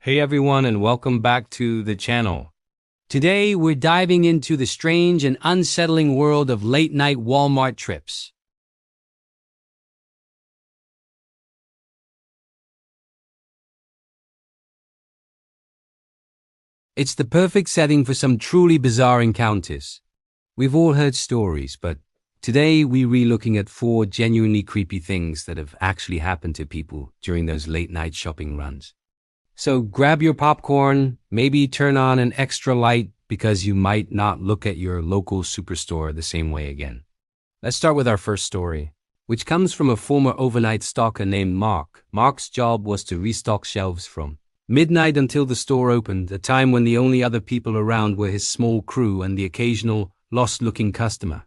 Hey everyone, and welcome back to the channel. Today we're diving into the strange and unsettling world of late-night Walmart trips. It's the perfect setting for some truly bizarre encounters. We've all heard stories, but today we're looking at 4 genuinely creepy things that have actually happened to people during those late-night shopping runs. So grab your popcorn, maybe turn on an extra light because you might not look at your local superstore the same way again. Let's start with our first story, which comes from a former overnight stalker named Mark. Mark's job was to restock shelves from midnight until the store opened, a time when the only other people around were his small crew and the occasional lost-looking customer.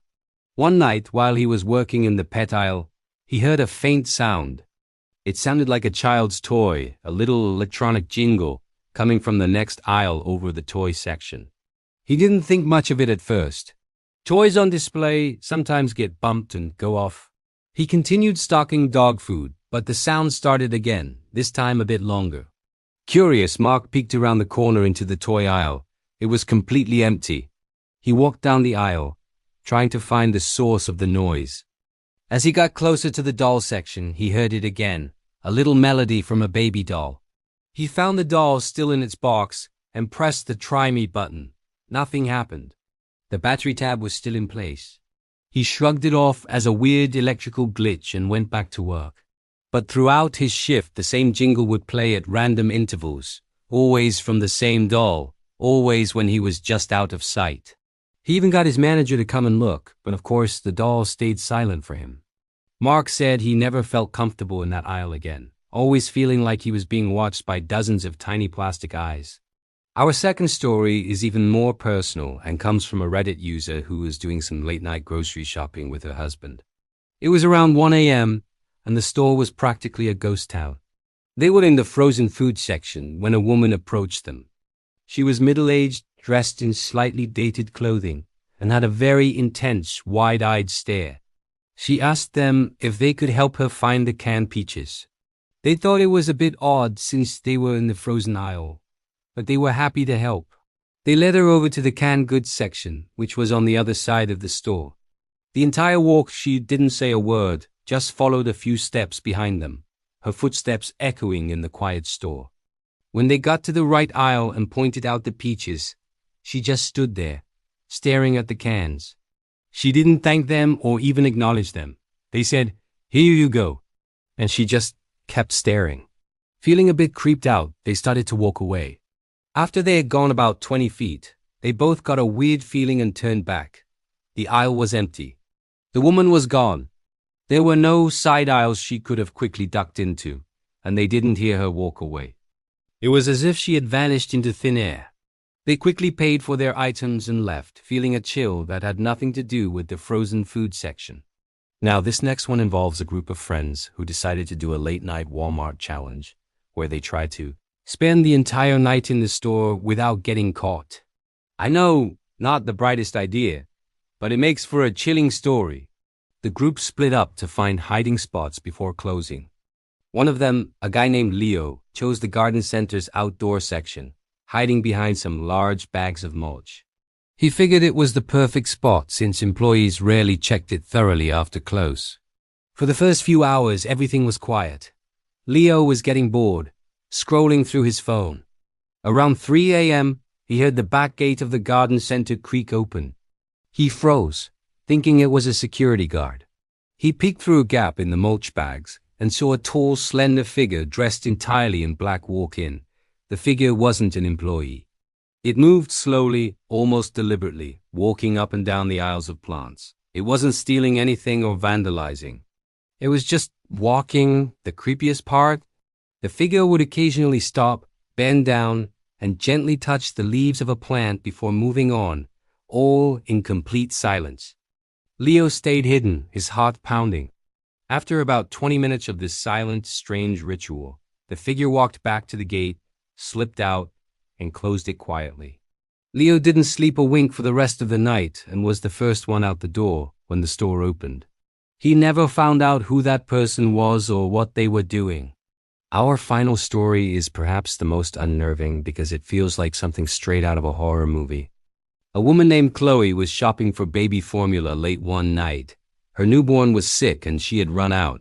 One night, while he was working in the pet aisle, he heard a faint sound. It sounded like a child's toy, a little electronic jingle, coming from the next aisle over the toy section. He didn't think much of it at first. Toys on display sometimes get bumped and go off. He continued stocking dog food, but the sound started again, this time a bit longer. Curious, Mark peeked around the corner into the toy aisle. It was completely empty. He walked down the aisle, trying to find the source of the noise. As he got closer to the doll section, he heard it again, a little melody from a baby doll. He found the doll still in its box and pressed the try me button. Nothing happened. The battery tab was still in place. He shrugged it off as a weird electrical glitch and went back to work. But throughout his shift, the same jingle would play at random intervals, always from the same doll, always when he was just out of sight. He even got his manager to come and look, but of course the doll stayed silent for him. Mark said he never felt comfortable in that aisle again, always feeling like he was being watched by dozens of tiny plastic eyes. Our second story is even more personal and comes from a Reddit user who was doing some late-night grocery shopping with her husband. It was around 1 a.m., and the store was practically a ghost town. They were in the frozen food section when a woman approached them. She was middle-aged, dressed in slightly dated clothing, and had a very intense, wide-eyed stare. She asked them if they could help her find the canned peaches. They thought it was a bit odd since they were in the frozen aisle, but they were happy to help. They led her over to the canned goods section, which was on the other side of the store. The entire walk she didn't say a word, just followed a few steps behind them, her footsteps echoing in the quiet store. When they got to the right aisle and pointed out the peaches, she just stood there, staring at the cans. She didn't thank them or even acknowledge them. They said, "Here you go." And she just kept staring. Feeling a bit creeped out, they started to walk away. After they had gone about 20 feet, they both got a weird feeling and turned back. The aisle was empty. The woman was gone. There were no side aisles she could have quickly ducked into, and they didn't hear her walk away. It was as if she had vanished into thin air. They quickly paid for their items and left, feeling a chill that had nothing to do with the frozen food section. Now, this next one involves a group of friends who decided to do a late-night Walmart challenge, where they tried to spend the entire night in the store without getting caught. I know, not the brightest idea, but it makes for a chilling story. The group split up to find hiding spots before closing. One of them, a guy named Leo, chose the garden center's outdoor section, hiding behind some large bags of mulch. He figured it was the perfect spot since employees rarely checked it thoroughly after close. For the first few hours, everything was quiet. Leo was getting bored, scrolling through his phone. Around 3 a.m., he heard the back gate of the garden center creak open. He froze, thinking it was a security guard. He peeked through a gap in the mulch bags and saw a tall, slender figure dressed entirely in black walk in. The figure wasn't an employee. It moved slowly, almost deliberately, walking up and down the aisles of plants. It wasn't stealing anything or vandalizing. It was just walking. The creepiest part? The figure would occasionally stop, bend down, and gently touch the leaves of a plant before moving on, all in complete silence. Leo stayed hidden, his heart pounding. After about 20 minutes of this silent, strange ritual, the figure walked back to the gate, slipped out, and closed it quietly. Leo didn't sleep a wink for the rest of the night and was the first one out the door when the store opened. He never found out who that person was or what they were doing. Our final story is perhaps the most unnerving because it feels like something straight out of a horror movie. A woman named Chloe was shopping for baby formula late one night. Her newborn was sick and she had run out.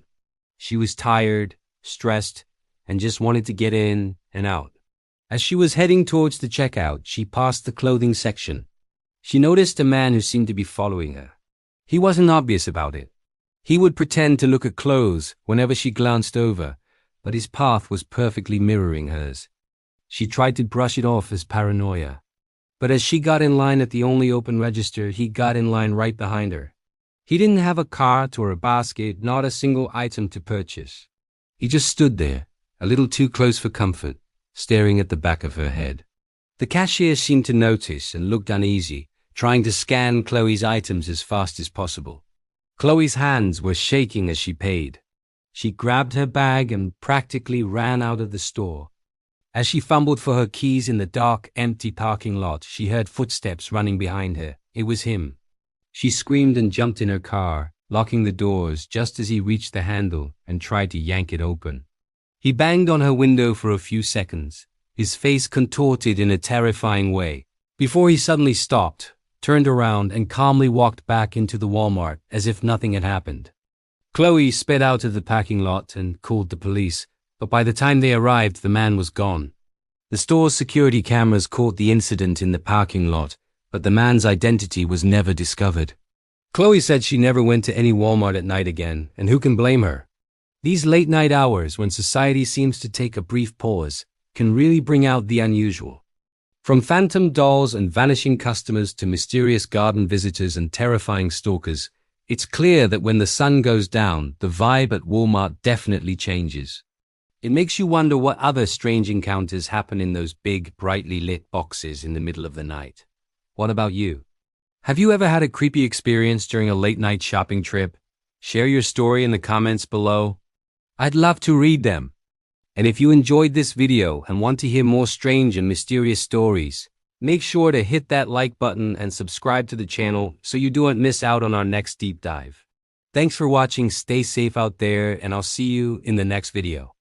She was tired, stressed, and just wanted to get in and out. As she was heading towards the checkout, she passed the clothing section. She noticed a man who seemed to be following her. He wasn't obvious about it. He would pretend to look at clothes whenever she glanced over, but his path was perfectly mirroring hers. She tried to brush it off as paranoia. But as she got in line at the only open register, he got in line right behind her. He didn't have a cart or a basket, not a single item to purchase. He just stood there, a little too close for comfort, staring at the back of her head. The cashier seemed to notice and looked uneasy, trying to scan Chloe's items as fast as possible. Chloe's hands were shaking as she paid. She grabbed her bag and practically ran out of the store. As she fumbled for her keys in the dark, empty parking lot, she heard footsteps running behind her. It was him. She screamed and jumped in her car, locking the doors just as he reached the handle and tried to yank it open. He banged on her window for a few seconds, his face contorted in a terrifying way, before he suddenly stopped, turned around, and calmly walked back into the Walmart as if nothing had happened. Chloe sped out of the parking lot and called the police, but by the time they arrived, the man was gone. The store's security cameras caught the incident in the parking lot, but the man's identity was never discovered. Chloe said she never went to any Walmart at night again, and who can blame her? These late-night hours, when society seems to take a brief pause, can really bring out the unusual. From phantom dolls and vanishing customers to mysterious garden visitors and terrifying stalkers, it's clear that when the sun goes down, the vibe at Walmart definitely changes. It makes you wonder what other strange encounters happen in those big, brightly lit boxes in the middle of the night. What about you? Have you ever had a creepy experience during a late-night shopping trip? Share your story in the comments below. I'd love to read them. And if you enjoyed this video and want to hear more strange and mysterious stories, make sure to hit that like button and subscribe to the channel so you don't miss out on our next deep dive. Thanks for watching, stay safe out there, and I'll see you in the next video.